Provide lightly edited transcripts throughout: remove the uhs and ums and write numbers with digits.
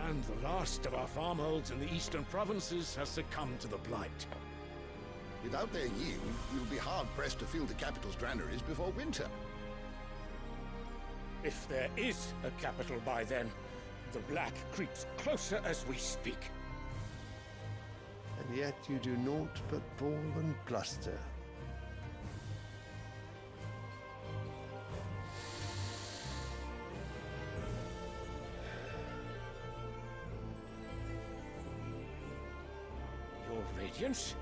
And the last of our farmholds in the eastern provinces has succumbed to the blight. Without their yield, you'll be hard-pressed to fill the capital's granaries before winter. If there is a capital by then, the black creeps closer as we speak. And yet you do naught but bawl and bluster. Your Radiance?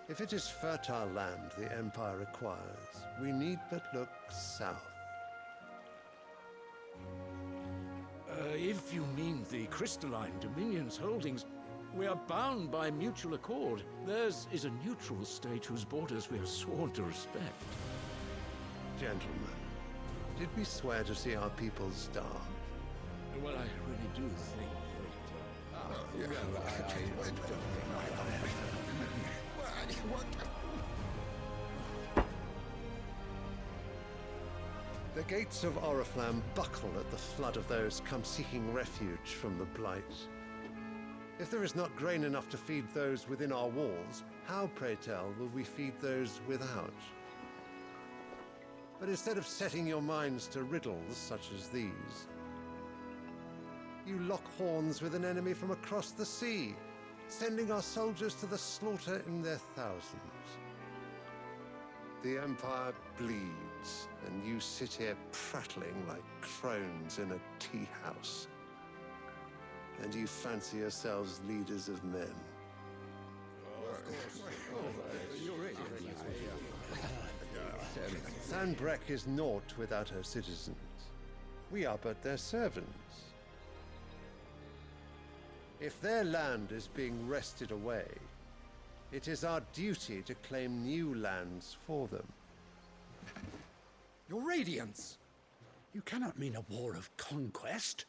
If it is fertile land the Empire requires, we need but look south. If you mean the crystalline Dominion's holdings, we are bound by mutual accord. Theirs is a neutral state whose borders we are sworn to respect. Gentlemen, did we swear to see our people starve? Well, I really do think The gates of Oriflamme buckle at the flood of those come seeking refuge from the blight. If there is not grain enough to feed those within our walls, how, pray tell, will we feed those without? But instead of setting your minds to riddles such as these, you lock horns with an enemy from across the sea, sending our soldiers to the slaughter in their thousands. The Empire bleeds, and you sit here prattling like crones in a tea house. And you fancy yourselves leaders of men. Sanbreque is naught without her citizens. We are but their servants. If their land is being wrested away, it is our duty to claim new lands for them. Your Radiance! You cannot mean a war of conquest.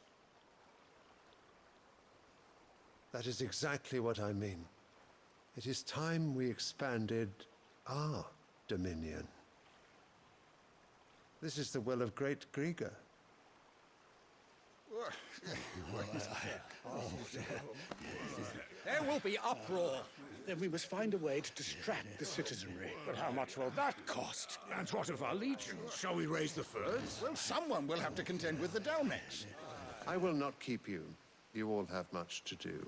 That is exactly what I mean. It is time we expanded our dominion. This is the will of great Grieger. There will be uproar. Then we must find a way to distract the citizenry. But how much will that cost? And what of our legions? Shall we raise the furs? Well, someone will have to contend with the Dalmex. I will not keep you. You all have much to do.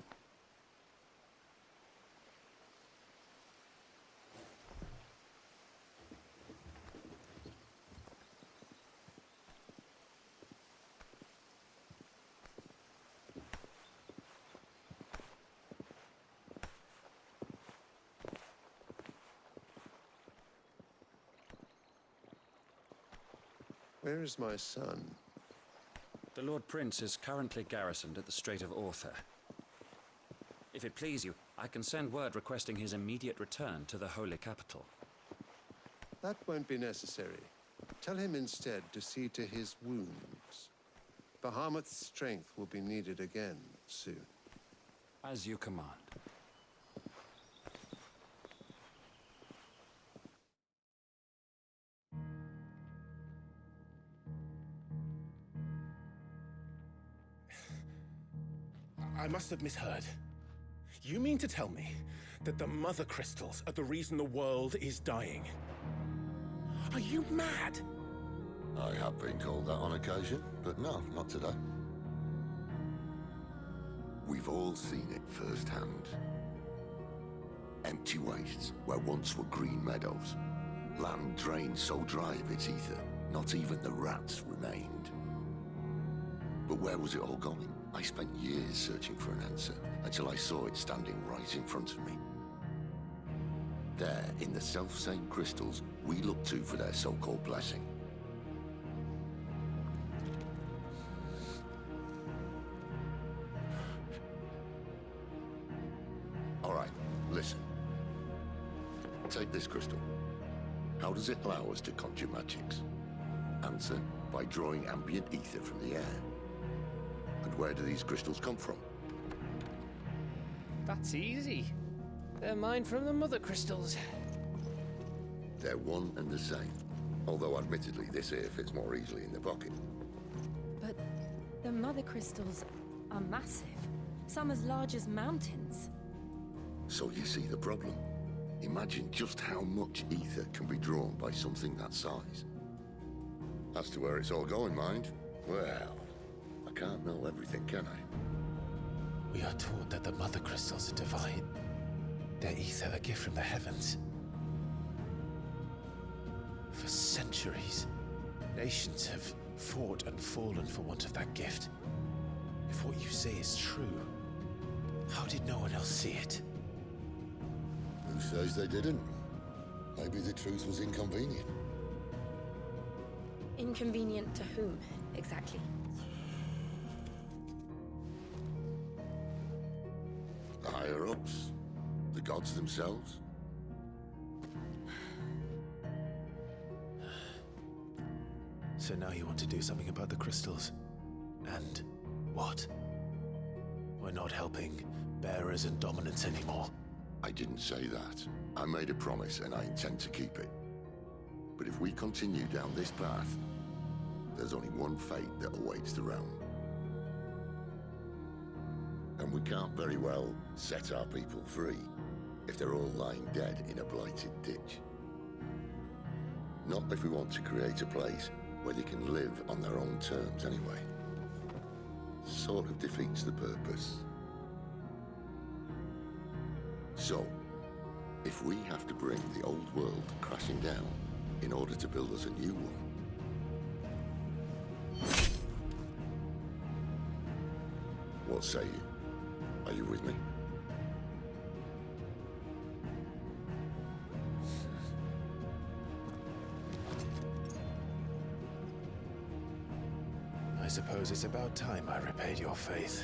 Where is my son? The Lord Prince is currently garrisoned at the Strait of Author. If it please you, I can send word requesting his immediate return to the Holy Capital. That won't be necessary. Tell him instead to see to his wounds. Bahamut's strength will be needed again soon. As you command. I must have misheard. You mean to tell me that the Mother Crystals are the reason the world is dying? Are you mad? I have been called that on occasion, but no, not today. We've all seen it firsthand. Empty wastes where once were green meadows. Land drained so dry of its ether, not even the rats remained. But where was it all going? I spent years searching for an answer, until I saw it standing right in front of me. There, in the self-same crystals we look to for their so-called blessing. All right, listen. Take this crystal. How does it allow us to conjure magics? Answer, by drawing ambient ether from the air. And where do these crystals come from? That's easy. They're mined from the Mother Crystals. They're one and the same. Although, admittedly, this here fits more easily in the pocket. But the mother crystals are massive. Some as large as mountains. So you see the problem. Imagine just how much ether can be drawn by something that size. As to where it's all going, mind, well, I can't know everything, can I? We are taught that the mother crystals are divine. Their ether a gift from the heavens. For centuries, nations have fought and fallen for want of that gift. If what you say is true, how did no one else see it? Who says they didn't? Maybe the truth was inconvenient. Inconvenient to whom, exactly? The higher-ups? The gods themselves? So now you want to do something about the crystals? And what? We're not helping bearers and dominants anymore. I didn't say that. I made a promise and I intend to keep it. But if we continue down this path, there's only one fate that awaits the realm. And we can't very well set our people free if they're all lying dead in a blighted ditch. Not if we want to create a place where they can live on their own terms anyway. Sort of defeats the purpose. So, if we have to bring the old world crashing down in order to build us a new one, what say you? Are you with me? I suppose it's about time I repaid your faith.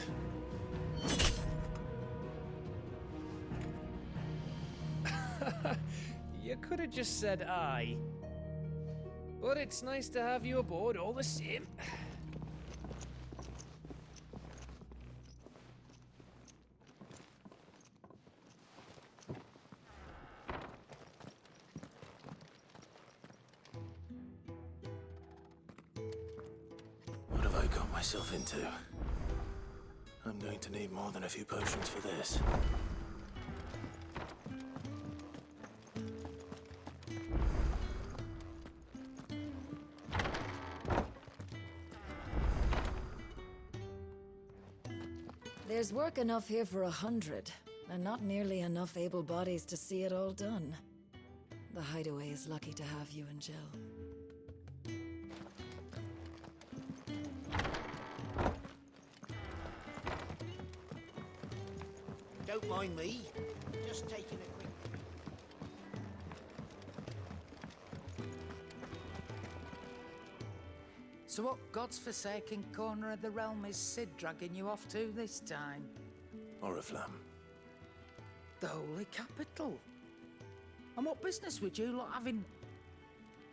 You could have just said aye. But it's nice to have you aboard all the same. What have I got myself into? I'm going to need more than a few potions for this. There's work enough here for 100, and not nearly enough able bodies to see it all done. The Hideaway is lucky to have you and Jill. Don't mind me. Just taking a quick... So what God's forsaken corner of the realm is Sid dragging you off to this time? Oriflamme. The Holy Capital. And what business would you lot having...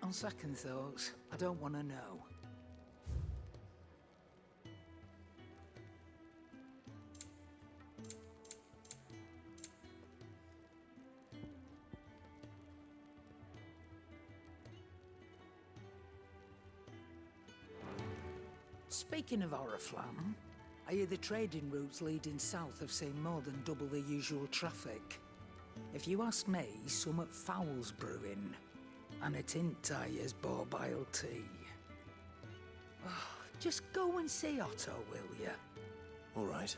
On second thoughts, I don't want to know. Speaking of Oriflamme, I hear the trading routes leading south have seen more than double the usual traffic. If you ask me, summat foul's brewing, and it ain't Tyre's borbile tea. Oh, just go and see Otto, will ya? All right.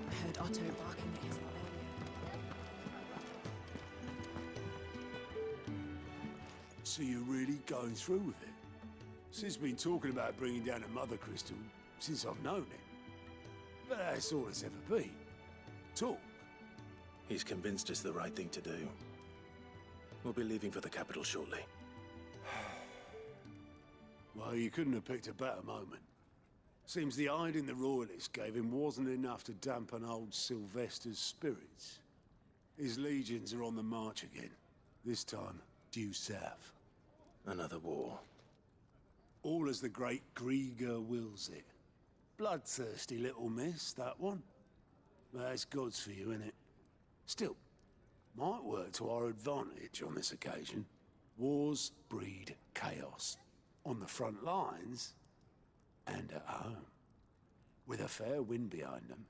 I heard Otto barking at his mother. So you're really going through with it? Sid's been talking about bringing down a mother crystal since I've known him. But that's all it's ever been. Talk. He's convinced it's the right thing to do. We'll be leaving for the capital shortly. Well, you couldn't have picked a better moment. Seems the hiding the royalists gave him wasn't enough to dampen old Sylvester's spirits. His legions are on the march again. This time, due south. Another war. All as the great Grieger wills it. Bloodthirsty little miss, that one. But that's God's for you, innit? Still, might work to our advantage on this occasion. Wars breed chaos. On the front lines, and at home. With a fair wind behind them,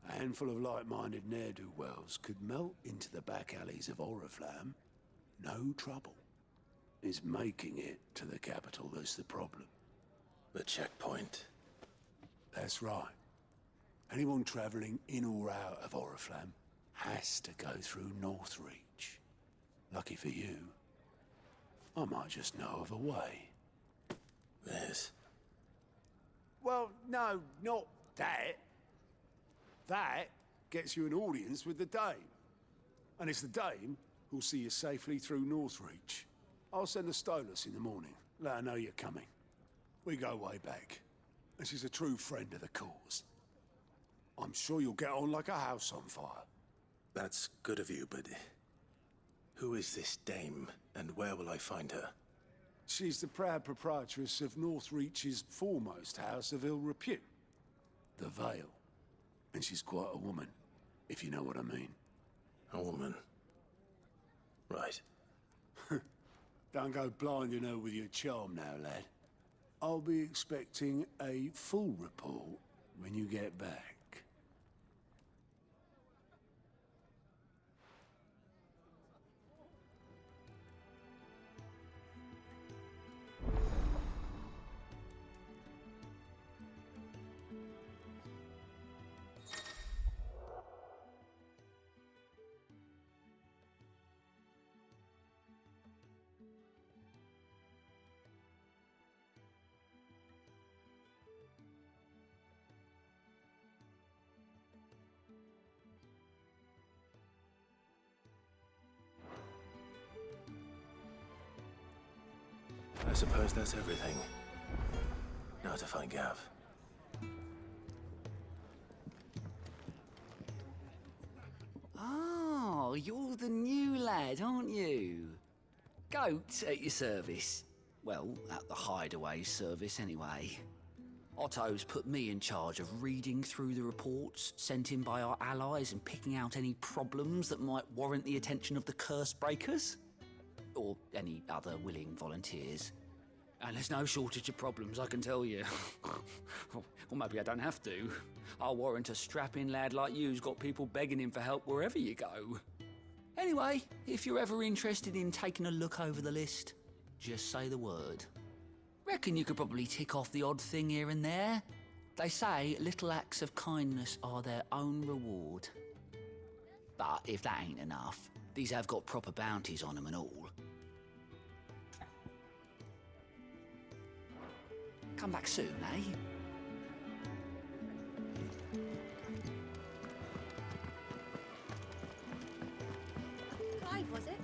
a handful of like-minded ne'er-do-wells could melt into the back alleys of Oriflamme. No trouble. It's making it to the capital that's the problem. The checkpoint. That's right. Anyone travelling in or out of Oriflamme has to go through Northreach. Lucky for you, I might just know of a way. There's... Well, no, not that. That gets you an audience with the Dame. And it's the Dame who'll see you safely through Northreach. I'll send the Stolas in the morning. Let her know you're coming. We go way back. And she's a true friend of the cause. I'm sure you'll get on like a house on fire. That's good of you, but... who is this Dame, and where will I find her? She's the proud proprietress of Northreach's foremost house of ill repute. The Vale. And she's quite a woman, if you know what I mean. A woman? Right. Don't go blinding her with your charm now, lad. I'll be expecting a full report when you get back. I suppose that's everything. Now to find Gav. Oh, you're the new lad, aren't you? Goat at your service. Well, at the Hideaway service, anyway. Otto's put me in charge of reading through the reports sent in by our allies and picking out any problems that might warrant the attention of the curse breakers. Or any other willing volunteers. And there's no shortage of problems, I can tell you. Or maybe I don't have to. I'll warrant a strapping lad like you's got people begging him for help wherever you go. Anyway, if you're ever interested in taking a look over the list, just say the word. Reckon you could probably tick off the odd thing here and there. They say little acts of kindness are their own reward. But if that ain't enough, these have got proper bounties on them and all. Come back soon, eh? Clive, was it?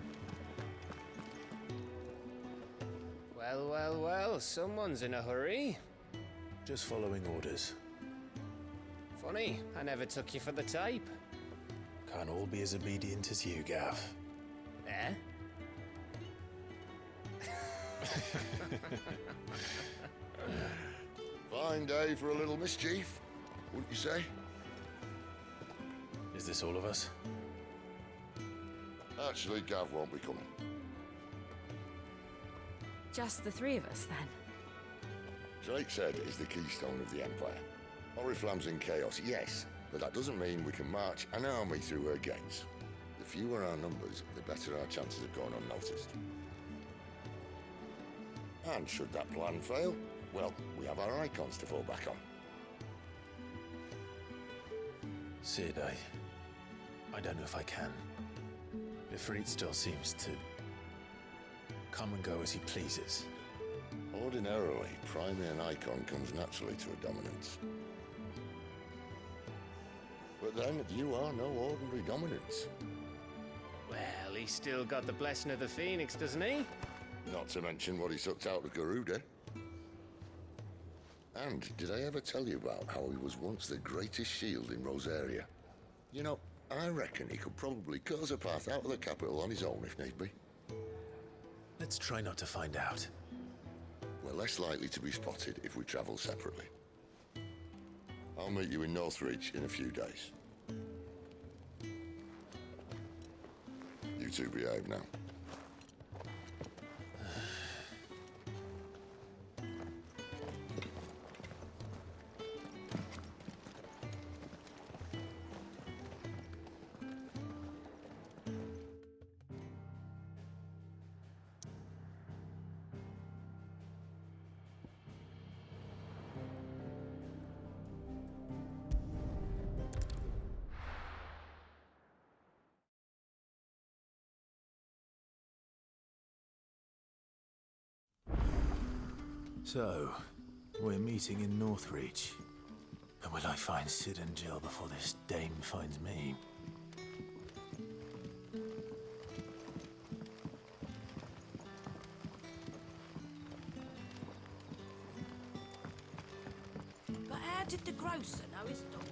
Well, well, well, someone's in a hurry. Just following orders. Funny, I never took you for the type. Can't all be as obedient as you, Gav. Eh? Fine day for a little mischief, wouldn't you say? Is this all of us? Actually, Gav won't be coming. Just the three of us, then? Drake's Head is the keystone of the Empire. Oriflamme's in chaos, yes, but that doesn't mean we can march an army through her gates. The fewer our numbers, the better our chances of going unnoticed. And should that plan fail, well, we have our icons to fall back on. Sid, I don't know if I can. Ifrit still seems to come and go as he pleases. Ordinarily, priming an icon comes naturally to a dominance. But then, you are no ordinary dominance. Well, he's still got the blessing of the Phoenix, doesn't he? Not to mention what he sucked out of Garuda. And did I ever tell you about how he was once the greatest shield in Rosaria? You know, I reckon he could probably cut us a path out of the capital on his own if need be. Let's try not to find out. We're less likely to be spotted if we travel separately. I'll meet you in Northreach in a few days. You two behave now. So, we're meeting in Northreach. But will I find Sid and Jill before this dame finds me? But how did the grocer know his daughter?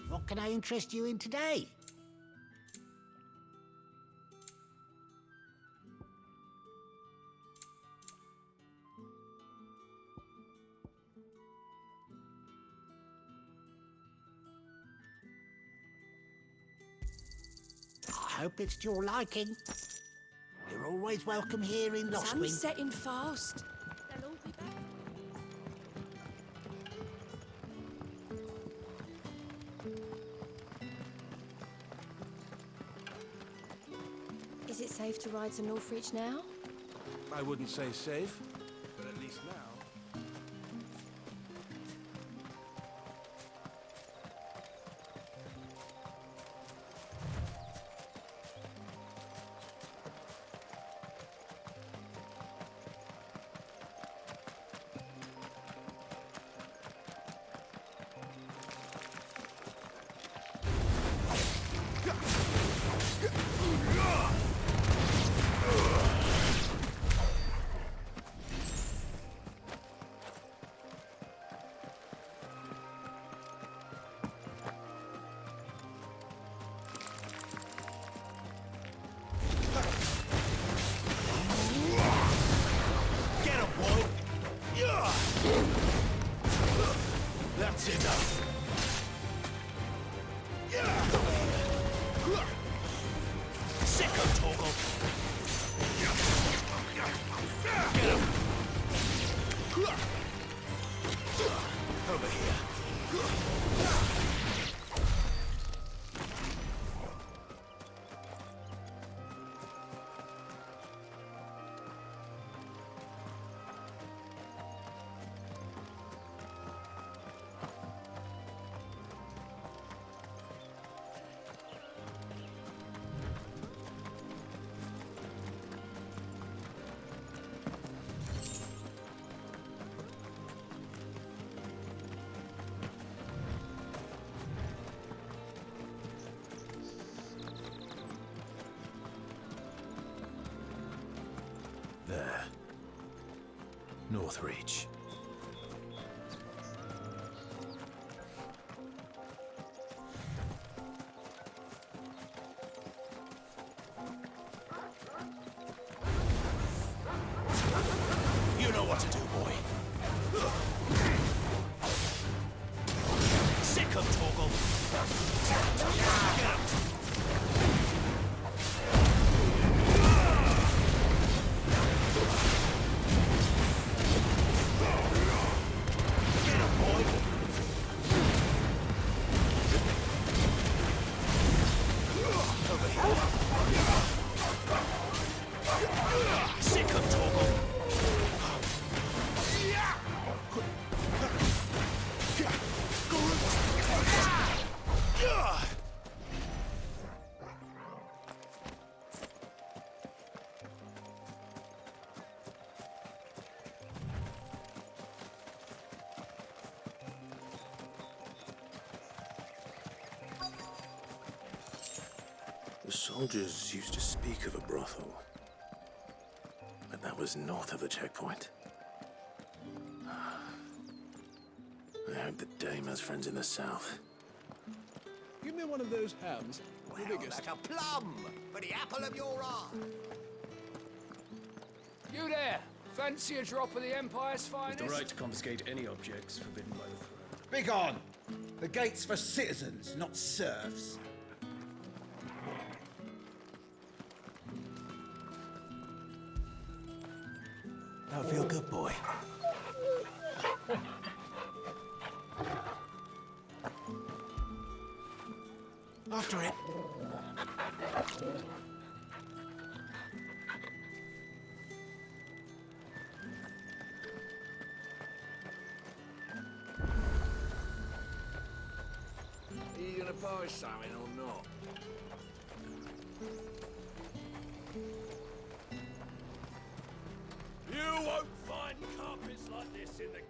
What can I interest you in today? I hope it's to your liking. You're always welcome here in Lost Wing. Sun's setting fast. They'll all be back. Is it safe to ride to Northreach now? I wouldn't say safe, but at least now. That's enough. Sicko Torgal. Get him. Over here. There. Northreach. You know what to do, boy. Sick of Torgal. Get him. The soldiers used to speak of a brothel, but that was north of the checkpoint. I hope the dame has friends in the south. Give me one of those hams. The Well, biggest. like a plum for the apple of your eye. You there! Fancy a drop of the Empire's finest? With the right to confiscate any objects forbidden by the throne. Begone! The gate's for citizens, not serfs. Don't feel good, boy. After it. Are you gonna buy something or not? You won't find carpets like this in the...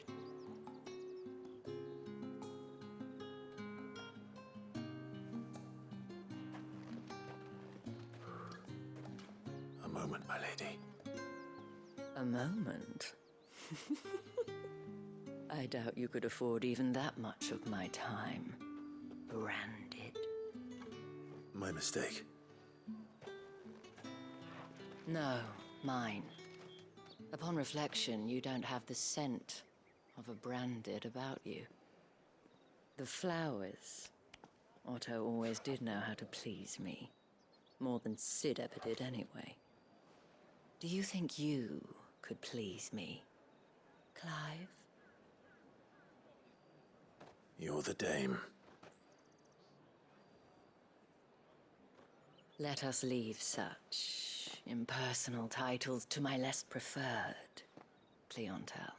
A moment, my lady. A moment? I doubt you could afford even that much of my time. Branded. My mistake. No, mine. Upon reflection, you don't have the scent of a branded about you. The flowers. Otto always did know how to please me. More than Sid ever did anyway. Do you think you could please me, Clive? You're the dame. Let us leave such impersonal titles to my less preferred clientele.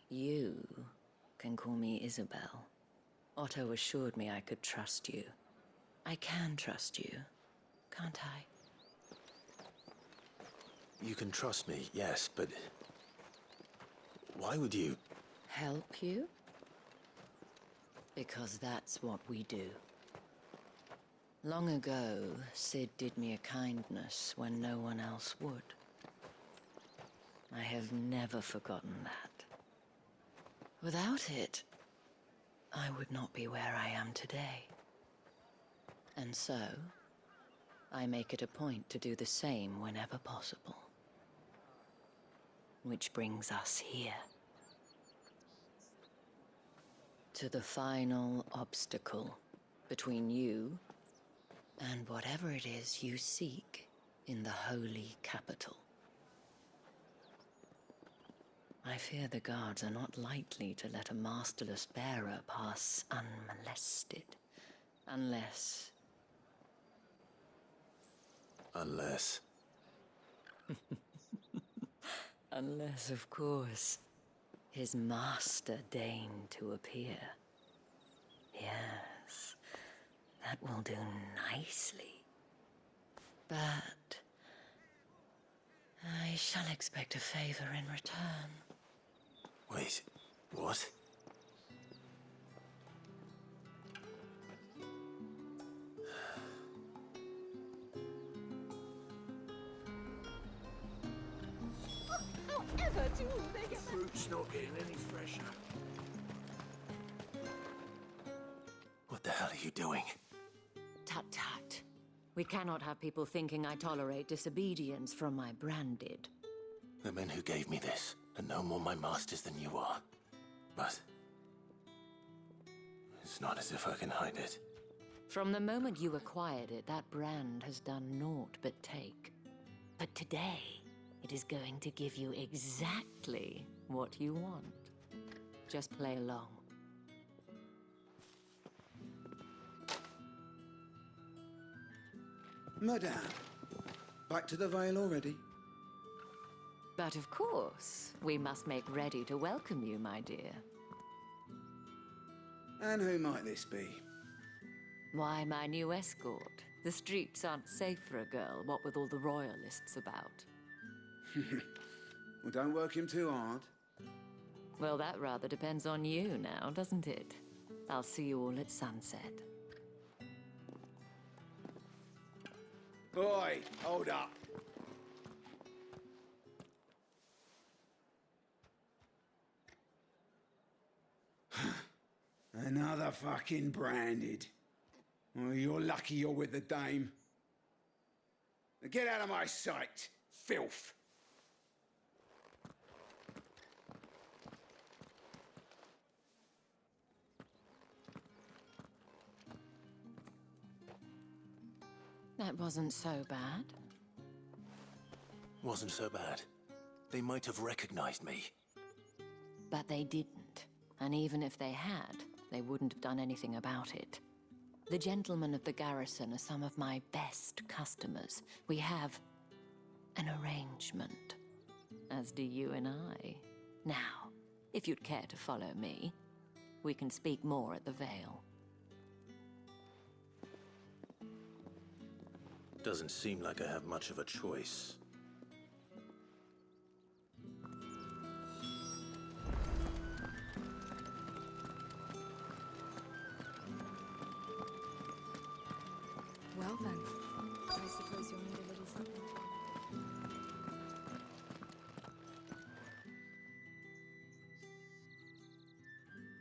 You can call me Isabel. Otto assured me I could trust you. I can trust you, can't I? You can trust me, yes, but... why would you... Help you? Because that's what we do. Long ago, Sid did me a kindness when no one else would. I have never forgotten that. Without it, I would not be where I am today. And so, I make it a point to do the same whenever possible. Which brings us here. To the final obstacle between you and whatever it is you seek in the holy capital. I fear the guards are not likely to let a masterless bearer pass unmolested, unless... Unless... Unless, of course, his master deigned to appear. Yes, that will do nicely. But I shall expect a favor in return. Wait, what? However do they get... The fruit's not getting any fresher. What the hell are you doing? Tut-tut. We cannot have people thinking I tolerate disobedience from my branded. The men who gave me this are no more my masters than you are. But... it's not as if I can hide it. From the moment you acquired it, that brand has done naught but take. But today, it is going to give you exactly what you want. Just play along. Madame, back to the Vale already? But of course, we must make ready to welcome you, my dear. And who might this be? Why, my new escort. The streets aren't safe for a girl, what with all the royalists about. Well, don't work him too hard. Well, that rather depends on you now, doesn't it? I'll see you all at sunset. Boy, hold up. Another fucking branded. Well, you're lucky you're with the dame. Now get out of my sight, filth. That wasn't so bad. Wasn't so bad. They might have recognized me. But they didn't. And even if they had, they wouldn't have done anything about it. The gentlemen of the garrison are some of my best customers. We have an arrangement, as do you and I. Now, if you'd care to follow me, we can speak more at the Vale. Doesn't seem like I have much of a choice. Well then, I suppose you'll need a little something.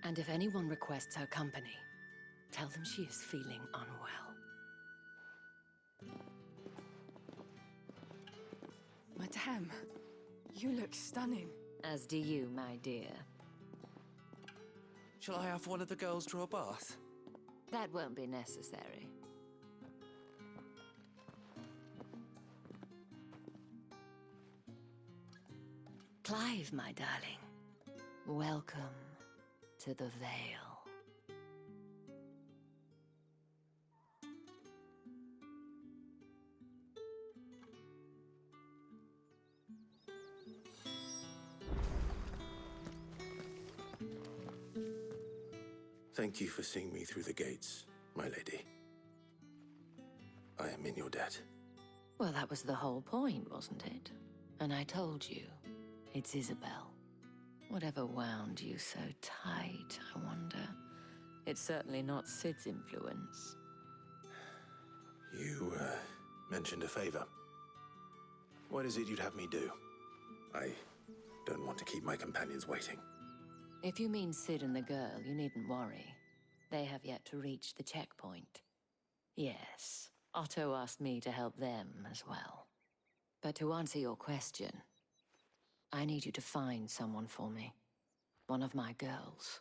And if anyone requests her company, tell them she is feeling unwell. Madame, you look stunning. As do you, my dear. Shall I have one of the girls draw a bath? That won't be necessary. Clive, my darling. Welcome to the Vale. Thank you for seeing me through the gates, my lady. I am in your debt. Well, that was the whole point, wasn't it? And I told you, it's Isabel. Whatever wound you so tight, I wonder. It's certainly not Sid's influence. You, mentioned a favor. What is it you'd have me do? I don't want to keep my companions waiting. If you mean Sid and the girl, you needn't worry. They have yet to reach the checkpoint. Yes, Otto asked me to help them as well. But to answer your question, I need you to find someone for me. One of my girls.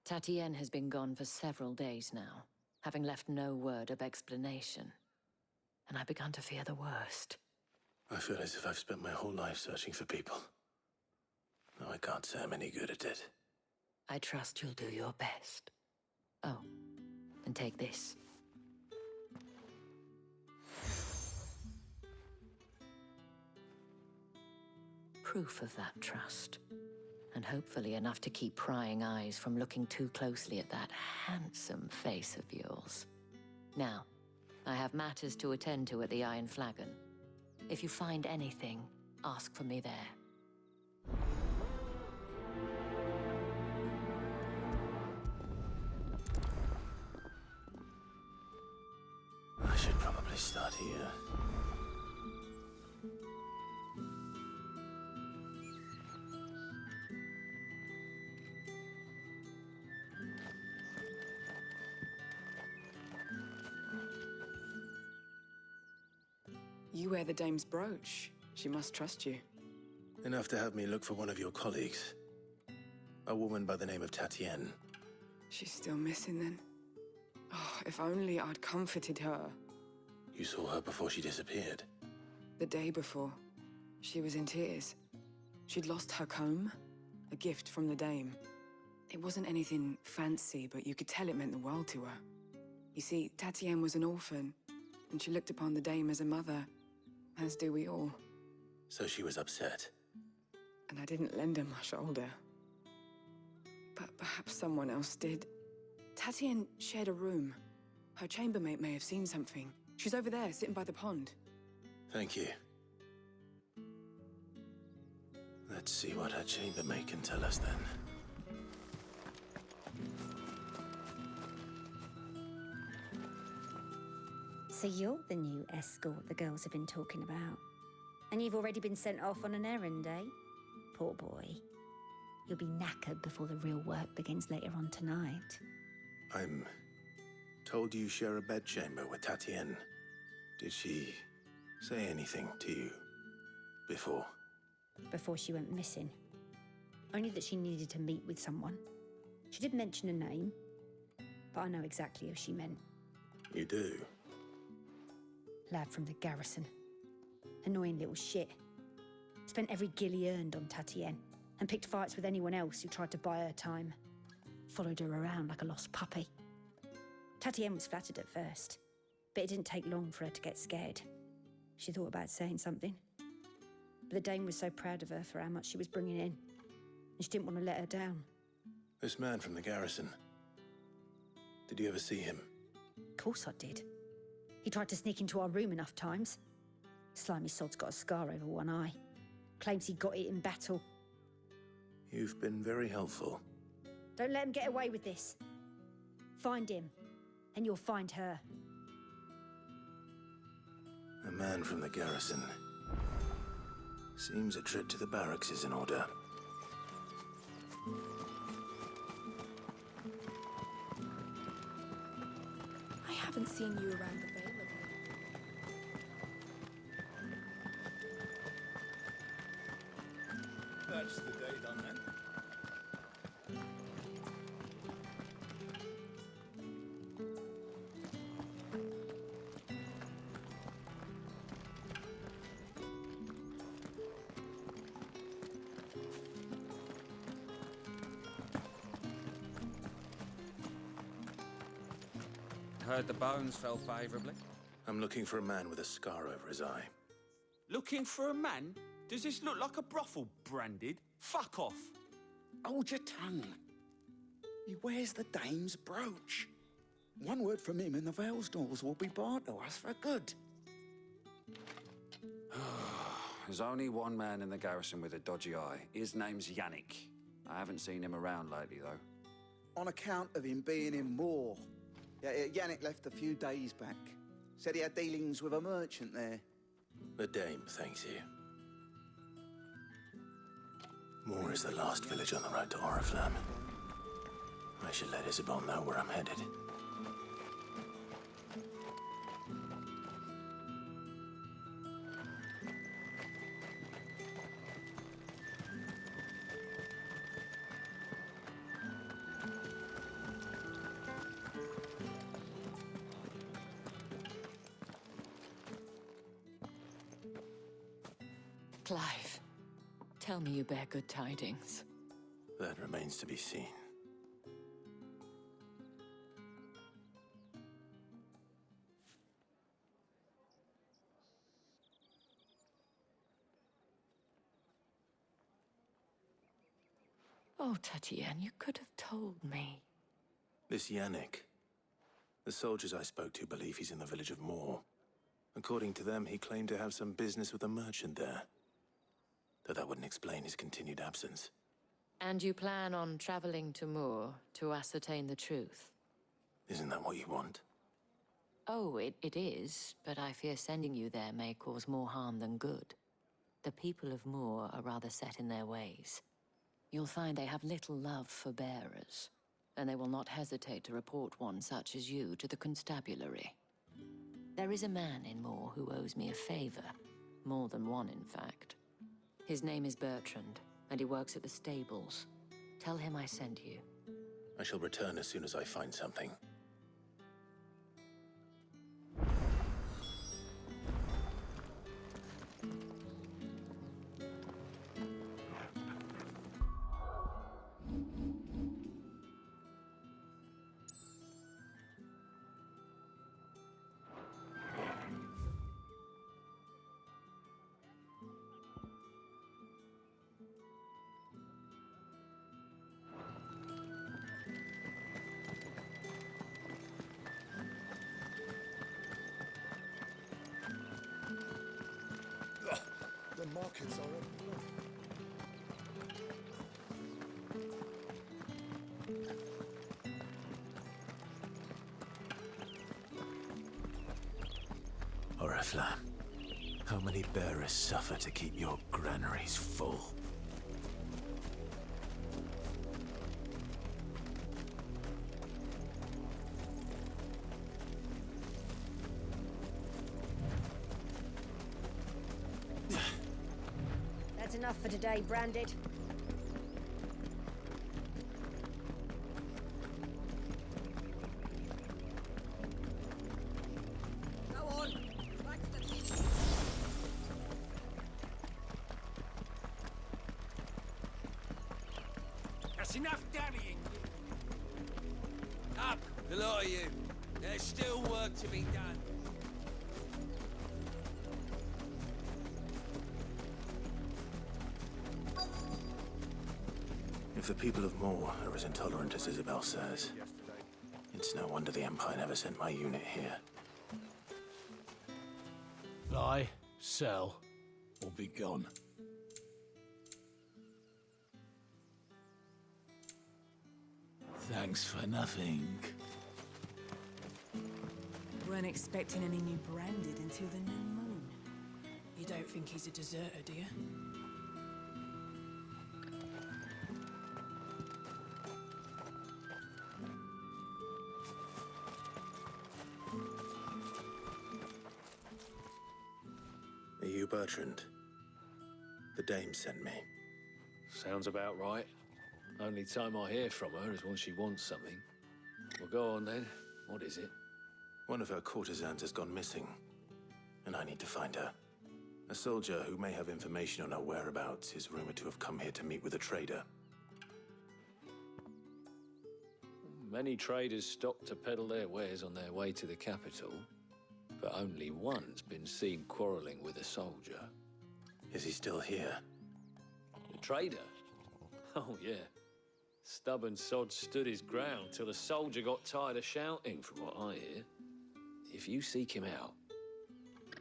Tatienne has been gone for several days now, having left no word of explanation. And I've begun to fear the worst. I feel as if I've spent my whole life searching for people. Though I can't say I'm any good at it. I trust you'll do your best. Oh, and take this. Proof of that trust. And hopefully enough to keep prying eyes from looking too closely at that handsome face of yours. Now, I have matters to attend to at the Iron Flagon. If you find anything, ask for me there. I should probably start here. You wear the dame's brooch. She must trust you. Enough to have me look for one of your colleagues. A woman by the name of Tatienne. She's still missing then. Oh, if only I'd comforted her. You saw her before she disappeared. The day before, she was in tears. She'd lost her comb, a gift from the dame. It wasn't anything fancy, but you could tell it meant the world to her. You see, Tatienne was an orphan, and she looked upon the dame as a mother, as do we all. So she was upset. And I didn't lend her my shoulder. But perhaps someone else did. Tatienne shared a room. Her chambermaid may have seen something. She's over there, sitting by the pond. Thank you. Let's see what her chambermaid can tell us then. So you're the new escort the girls have been talking about. And you've already been sent off on an errand, eh? Poor boy. You'll be knackered before the real work begins later on tonight. I'm told you share a bedchamber with Tatienne. Did she say anything to you before? Before she went missing. Only that she needed to meet with someone. She did mention a name, but I know exactly who she meant. You do? Lad from the garrison. Annoying little shit. Spent every guil he earned on Tatienne, and picked fights with anyone else who tried to buy her time. Followed her around like a lost puppy. Tatienne was flattered at first, but it didn't take long for her to get scared. She thought about saying something. But the Dame was so proud of her for how much she was bringing in, and she didn't want to let her down. This man from the garrison. Did you ever see him? Of course I did. He tried to sneak into our room enough times. Slimy sod's got a scar over one eye. Claims he got it in battle. You've been very helpful. Don't let him get away with this. Find him, and you'll find her. A man from the garrison. Seems a trip to the barracks is in order. I haven't seen you around the Vale of late. That's the day done then. Heard the bones fell favourably. I'm looking for a man with a scar over his eye. Looking for a man? Does this look like a brothel, Branded? Fuck off. Hold your tongue. He wears the Dame's brooch. One word from him and the Vale's doors will be barred to us for good. There's only one man in the garrison with a dodgy eye. His name's Yannick. I haven't seen him around lately, though. On account of him being in war. Yeah, Yannick left a few days back. Said he had dealings with a merchant there. The Dame thanks you. Moor is the last village on the road to Oriflamme. I should let Isabel know where I'm headed. Clive, tell me you bear good tidings. That remains to be seen. Oh, Tatienne, you could have told me. This Yannick. The soldiers I spoke to believe he's in the village of Moor. According to them, he claimed to have some business with a merchant there. Though that wouldn't explain his continued absence. And you plan on traveling to Moor to ascertain the truth? Isn't that what you want? Oh, it is, but I fear sending you there may cause more harm than good. The people of Moor are rather set in their ways. You'll find they have little love for bearers, and they will not hesitate to report one such as you to the constabulary. There is a man in Moor who owes me a favor. More than one, in fact. His name is Bertrand, and he works at the stables. Tell him I sent you. I shall return as soon as I find something. The markets are Oriflamme, how many bearers suffer to keep your granaries full? That's enough for today, Branded. Go on, back It's enough dallying. Up, the lot of you. There's still work to be done. If the people of Moor are as intolerant as Isabel says, it's no wonder the Empire never sent my unit here. Buy, sell, or be gone. Thanks for nothing. Weren't expecting any new branded until the new moon. You don't think he's a deserter, do you? Are you Bertrand? The dame sent me. Sounds about right. Only time I hear from her is when she wants something. Well, go on then. What is it? One of her courtesans has gone missing, and I need to find her. A soldier who may have information on her whereabouts is rumored to have come here to meet with a trader. Many traders stop to peddle their wares on their way to the capital, but only one's been seen quarrelling with a soldier. Is he still here? The trader? Oh, yeah. Stubborn sod stood his ground till the soldier got tired of shouting, from what I hear. If you seek him out,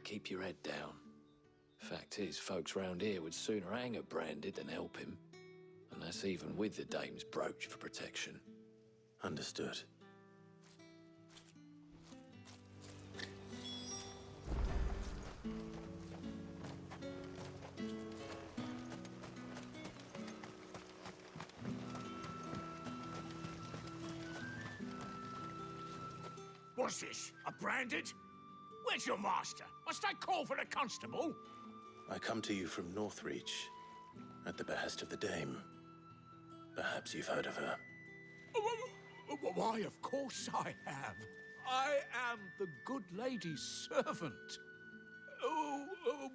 keep your head down. Fact is, folks round here would sooner hang a branded than help him. And that's even with the dame's brooch for protection. Understood. What's this? A branded? Where's your master? Must I call for a constable? I come to you from Northreach, at the behest of the dame. Perhaps you've heard of her. Why, of course I have. I am the good lady's servant.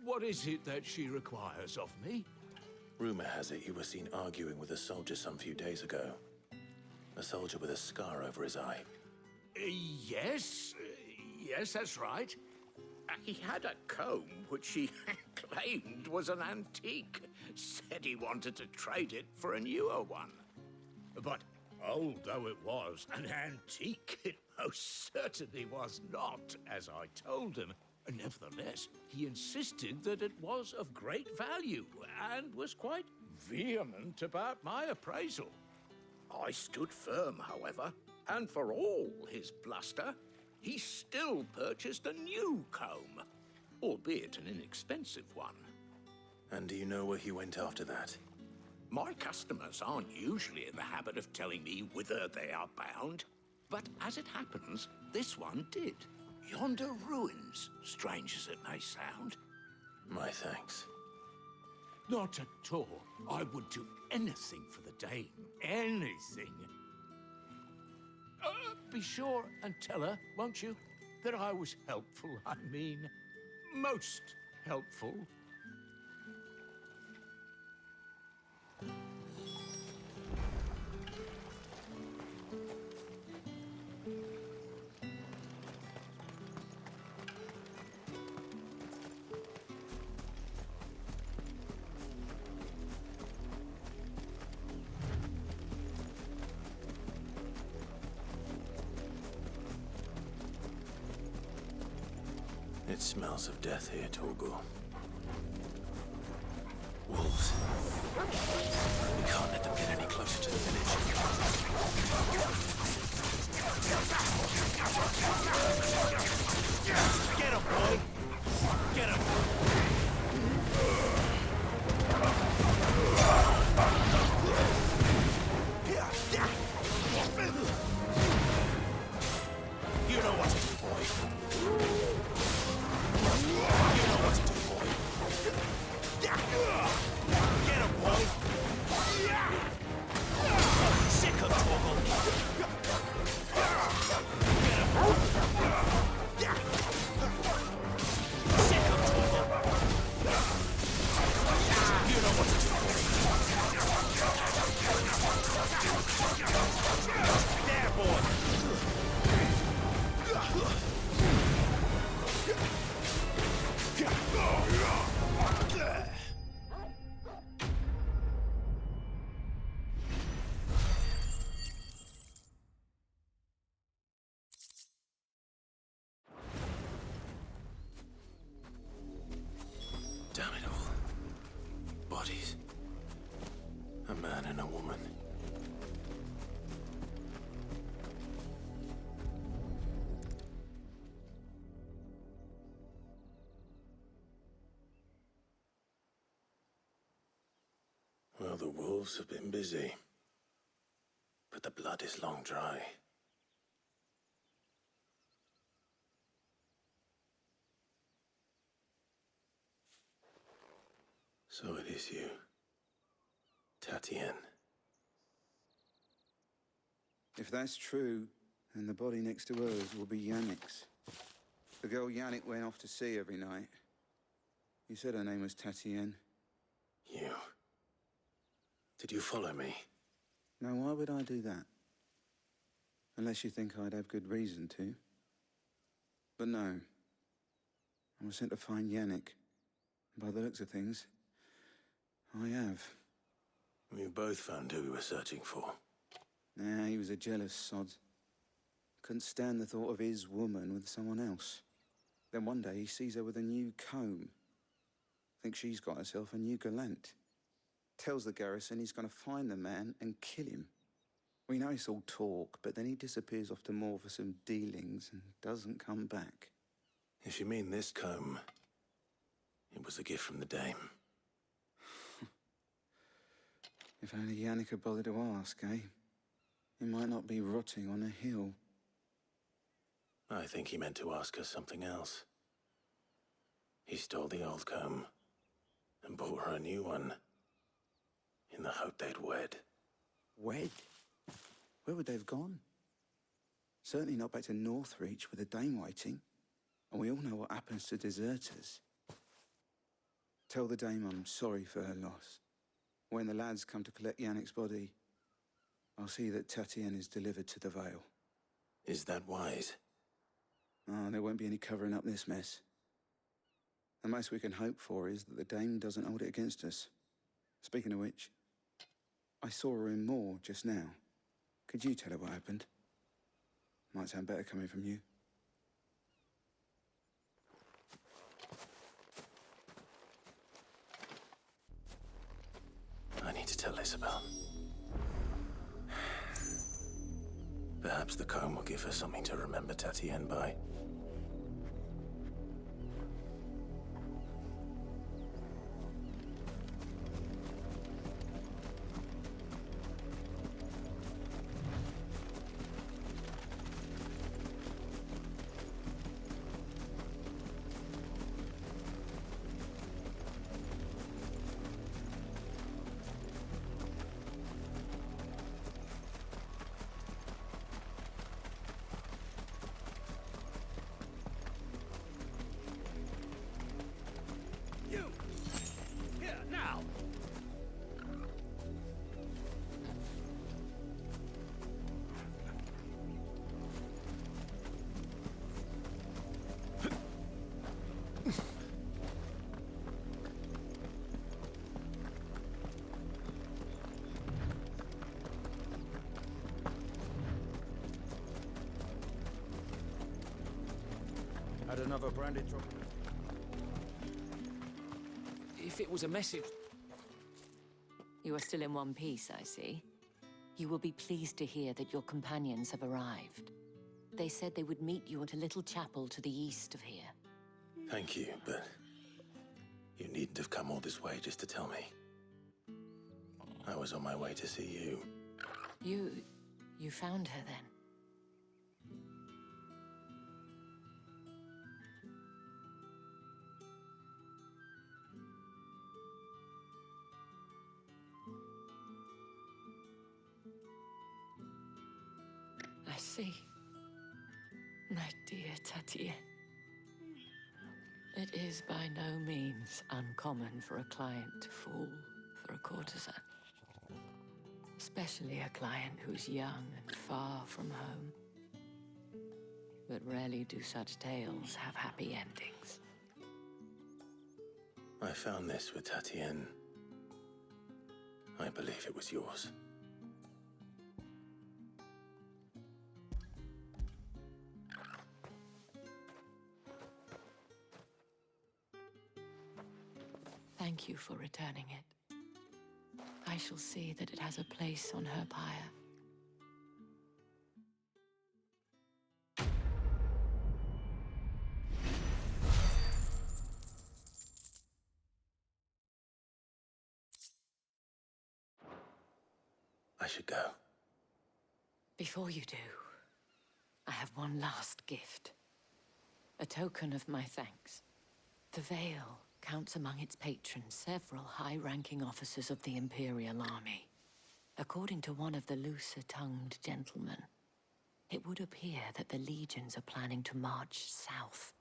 What is it that she requires of me? Rumor has it you were seen arguing with a soldier some few days ago. A soldier with a scar over his eye. Yes, that's right. He had a comb which he claimed was an antique. Said he wanted to trade it for a newer one. But old though it was, an antique it most certainly was not, as I told him. Nevertheless, he insisted that it was of great value and was quite vehement about my appraisal. I stood firm, however, and for all his bluster, he still purchased a new comb, albeit an inexpensive one. And do you know where he went after that? My customers aren't usually in the habit of telling me whither they are bound, but as it happens, this one did. Yonder ruins, strange as it may sound. My thanks. Not at all. I would do anything for the dame. Anything. Be sure and tell her, won't you, that I was helpful. I mean, most helpful. It smells of death here, Torgor. Wolves. We can't let them get any closer to the village. Get him, boy! Get him! You know what to do, boy. You know what to do, boy. bodies. A man and a woman. Well, the wolves have been busy, but the blood is long dry. So it is you, Tatienne. If that's true, then the body next to hers will be Yannick's. The girl Yannick went off to sea every night. You said her name was Tatienne. You? Did you follow me? Now, why would I do that? Unless you think I'd have good reason to. But no. I was sent to find Yannick. By the looks of things, I have. We both found who we were searching for. Nah, he was a jealous sod. Couldn't stand the thought of his woman with someone else. Then one day he sees her with a new comb. Thinks she's got herself a new gallant. Tells the garrison he's going to find the man and kill him. We know it's all talk, but then he disappears off to Moor for some dealings and doesn't come back. If you mean this comb, it was a gift from the dame. If only Yannick had bothered to ask, eh? He might not be rotting on a hill. I think he meant to ask her something else. He stole the old comb and bought her a new one in the hope they'd wed. Wed? Where would they have gone? Certainly not back to Northreach with a dame waiting. And we all know what happens to deserters. Tell the dame I'm sorry for her loss. When the lads come to collect Yannick's body, I'll see that Tatienne is delivered to the Vale. Is that wise? Oh, there won't be any covering up this mess. The most we can hope for is that the dame doesn't hold it against us. Speaking of which, I saw her in Moor just now. Could you tell her what happened? Might sound better coming from you. I need to tell Isabel. Perhaps the comb will give her something to remember Tatienne by. You! Here, now! Had another branded drop. If it was a message... You are still in one piece, I see. You will be pleased to hear that your companions have arrived. They said they would meet you at a little chapel to the east of here. Thank you, but you needn't have come all this way just to tell me. I was on my way to see you. You found her then? I see. My dear Tatienne. It is by no means uncommon for a client to fall for a courtesan. Especially a client who's young and far from home. But rarely do such tales have happy endings. I found this with Tatienne. I believe it was yours. Thank thank you for returning it. I shall see that it has a place on her pyre. I should go. Before you do, I have one last gift. A token of my thanks. The Vale counts among its patrons several high-ranking officers of the Imperial Army. According to one of the looser-tongued gentlemen, it would appear that the legions are planning to march south.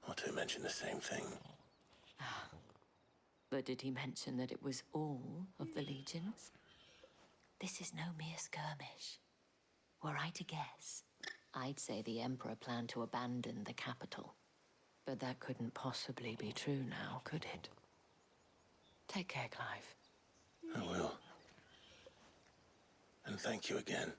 Otto mentioned the same thing. But did he mention that it was all of the legions? This is no mere skirmish. Were I to guess, I'd say the Emperor planned to abandon the capital. But that couldn't possibly be true now, could it? Take care, Clive. I will. And thank you again.